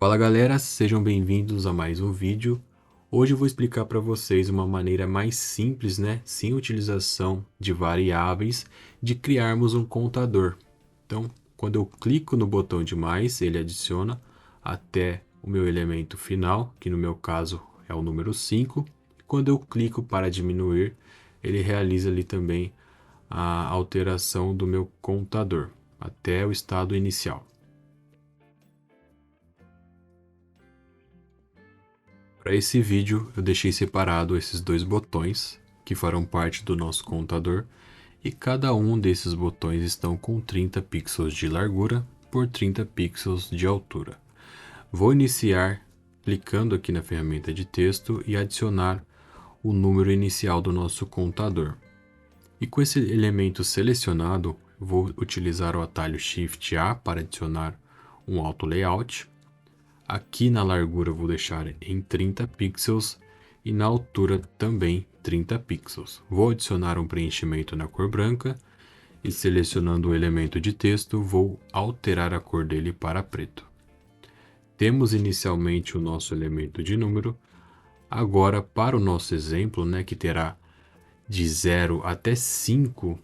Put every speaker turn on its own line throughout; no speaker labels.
Fala galera, sejam bem-vindos a mais um vídeo. Hoje eu vou explicar para vocês uma maneira mais simples, sem utilização de variáveis, de criarmos um contador. Então, quando eu clico no botão de mais, ele adiciona até o meu elemento final, que no meu caso é o número 5. Quando eu clico para diminuir, ele realiza ali também a alteração do meu contador, até o estado inicial. Para esse vídeo, eu deixei separado esses dois botões, que farão parte do nosso contador, e cada um desses botões estão com 30 pixels de largura por 30 pixels de altura. Vou iniciar clicando aqui na ferramenta de texto e adicionar o número inicial do nosso contador. E com esse elemento selecionado, vou utilizar o atalho Shift A para adicionar um auto layout. Aqui na largura eu vou deixar em 30 pixels e na altura também 30 pixels. Vou adicionar um preenchimento na cor branca e selecionando o elemento de texto vou alterar a cor dele para preto. Temos inicialmente o nosso elemento de número. Agora para o nosso exemplo, que terá de 0 até 5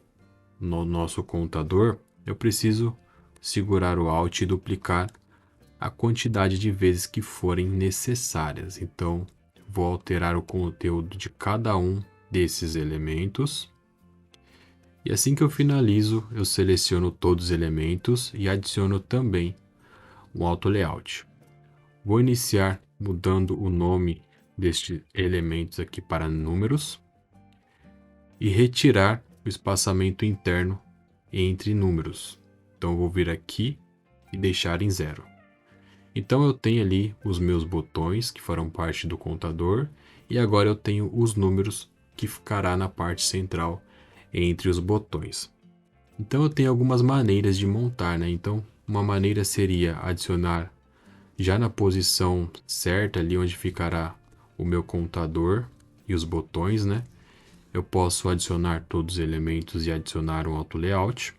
no nosso contador, eu preciso segurar o Alt e duplicar a quantidade de vezes que forem necessárias. Então, vou alterar o conteúdo de cada um desses elementos. E assim que eu finalizo, eu seleciono todos os elementos e adiciono também um auto layout. Vou iniciar mudando o nome destes elementos aqui para números e retirar o espaçamento interno entre números. Então, eu vou vir aqui e deixar em 0. Então eu tenho ali os meus botões que farão parte do contador e agora eu tenho os números que ficará na parte central entre os botões. Então eu tenho algumas maneiras de montar, Então uma maneira seria adicionar já na posição certa ali onde ficará o meu contador e os botões, Eu posso adicionar todos os elementos e adicionar um auto layout,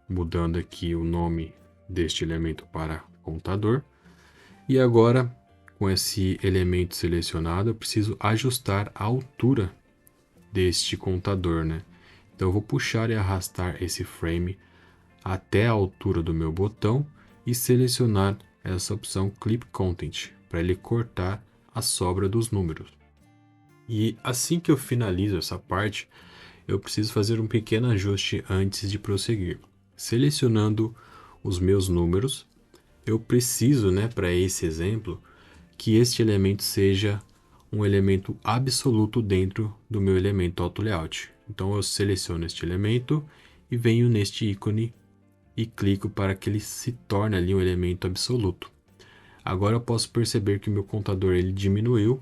mudando aqui o nome deste elemento para contador. E agora, com esse elemento selecionado, eu preciso ajustar a altura deste contador, Então eu vou puxar e arrastar esse frame até a altura do meu botão e selecionar essa opção Clip Content, para ele cortar a sobra dos números. E assim que eu finalizo essa parte, eu preciso fazer um pequeno ajuste antes de prosseguir. Selecionando os meus números, eu preciso, para esse exemplo, que este elemento seja um elemento absoluto dentro do meu elemento auto layout. Então eu seleciono este elemento e venho neste ícone e clico para que ele se torne ali um elemento absoluto. Agora eu posso perceber que o meu contador ele diminuiu.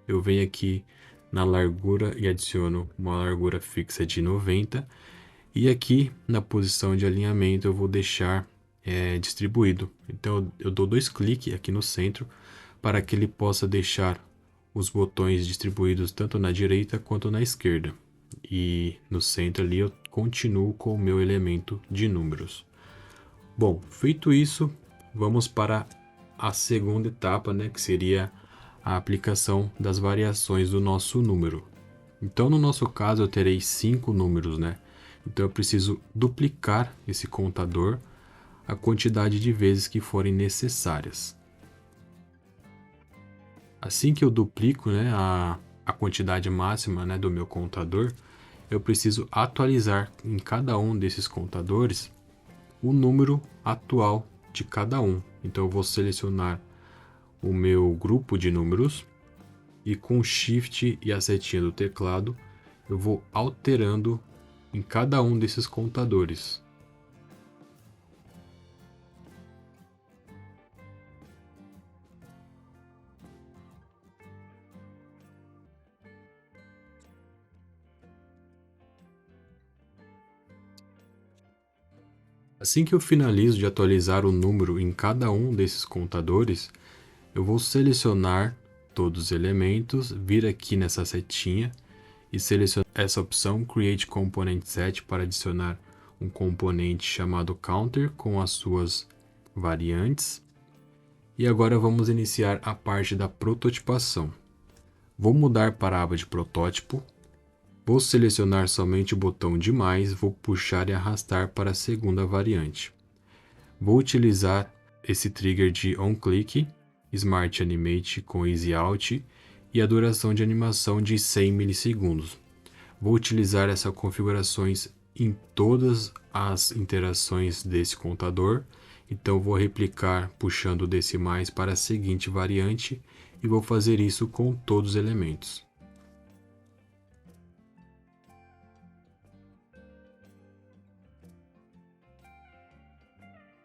Eu venho aqui na largura e adiciono uma largura fixa de 90. E aqui na posição de alinhamento eu vou deixar distribuído. Então eu dou 2 cliques aqui no centro para que ele possa deixar os botões distribuídos tanto na direita quanto na esquerda. E no centro ali eu continuo com o meu elemento de números. Bom, feito isso, vamos para a segunda etapa, que seria a aplicação das variações do nosso número. Então no nosso caso eu terei 5 números, Então eu preciso duplicar esse contador a quantidade de vezes que forem necessárias. Assim que eu duplico a quantidade máxima do meu contador, eu preciso atualizar em cada um desses contadores o número atual de cada um. Então eu vou selecionar o meu grupo de números e com Shift e a setinha do teclado eu vou alterando em cada um desses contadores. Assim que eu finalizo de atualizar o número em cada um desses contadores, eu vou selecionar todos os elementos, vir aqui nessa setinha e selecionar essa opção Create Component Set para adicionar um componente chamado Counter com as suas variantes. E agora vamos iniciar a parte da prototipação. Vou mudar para a aba de protótipo. Vou selecionar somente o botão de mais, vou puxar e arrastar para a segunda variante. Vou utilizar esse trigger de OnClick, Smart Animate com Easy Out e a duração de animação de 100 milissegundos. Vou utilizar essas configurações em todas as interações desse contador, então vou replicar puxando desse mais para a seguinte variante e vou fazer isso com todos os elementos.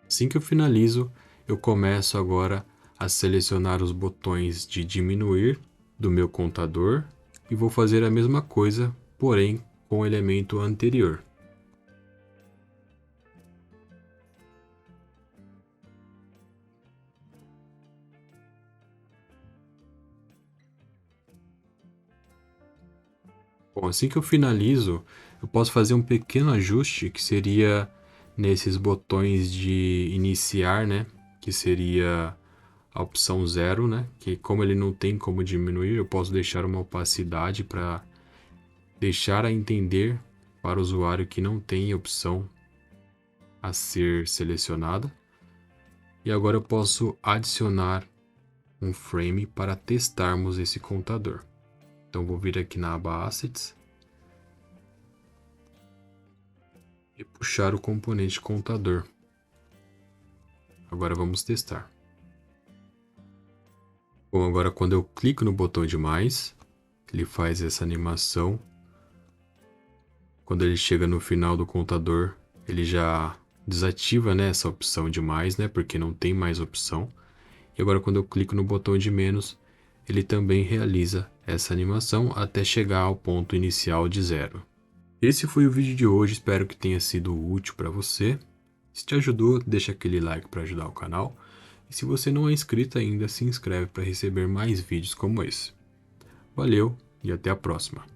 Assim que eu finalizo, eu começo agora a selecionar os botões de diminuir do meu contador e vou fazer a mesma coisa, porém com o elemento anterior. Bom, assim que eu finalizo, eu posso fazer um pequeno ajuste que seria nesses botões de iniciar, né? Que seria a opção 0, né? Que como ele não tem como diminuir, eu posso deixar uma opacidade para deixar a entender para o usuário que não tem opção a ser selecionada. E agora eu posso adicionar um frame para testarmos esse contador. Então vou vir aqui na aba Assets e puxar o componente contador. Agora vamos testar. Bom, agora quando eu clico no botão de mais, ele faz essa animação. Quando ele chega no final do contador, ele já desativa, né, essa opção de mais, né, porque não tem mais opção. E agora quando eu clico no botão de menos, ele também realiza essa animação até chegar ao ponto inicial de 0. Esse foi o vídeo de hoje, espero que tenha sido útil para você. Se te ajudou, deixa aquele like para ajudar o canal. E se você não é inscrito ainda, se inscreve para receber mais vídeos como esse. Valeu e até a próxima!